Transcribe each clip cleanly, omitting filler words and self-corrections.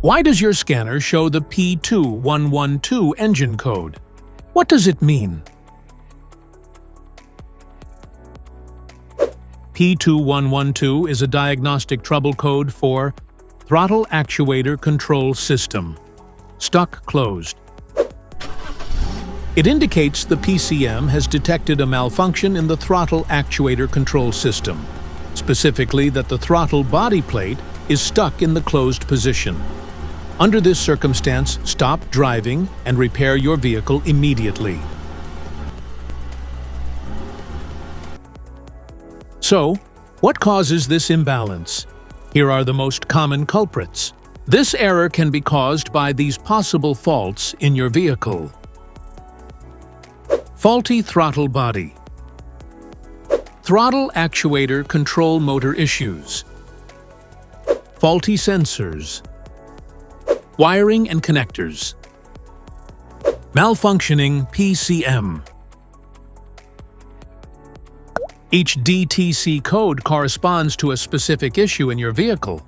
Why does your scanner show the P2112 engine code? What does it mean? P2112 is a diagnostic trouble code for Throttle Actuator Control System. Stuck closed. It indicates the PCM has detected a malfunction in the throttle actuator control system, specifically that the throttle body plate is stuck in the closed position. Under this circumstance, stop driving and repair your vehicle immediately. So, what causes this imbalance? Here are the most common culprits. This error can be caused by these possible faults in your vehicle. Faulty throttle body. Throttle actuator control motor issues. Faulty sensors. Wiring and connectors. Malfunctioning PCM. Each DTC code corresponds to a specific issue in your vehicle.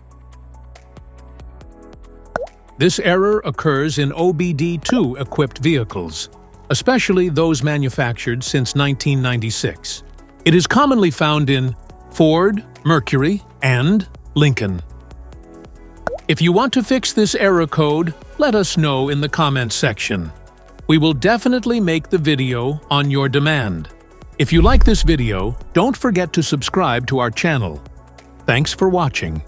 This error occurs in OBD2 equipped vehicles, especially those manufactured since 1996. It is commonly found in Ford, Mercury, and Lincoln. If you want to fix this error code, let us know in the comments section. We will definitely make the video on your demand. If you like this video, don't forget to subscribe to our channel. Thanks for watching.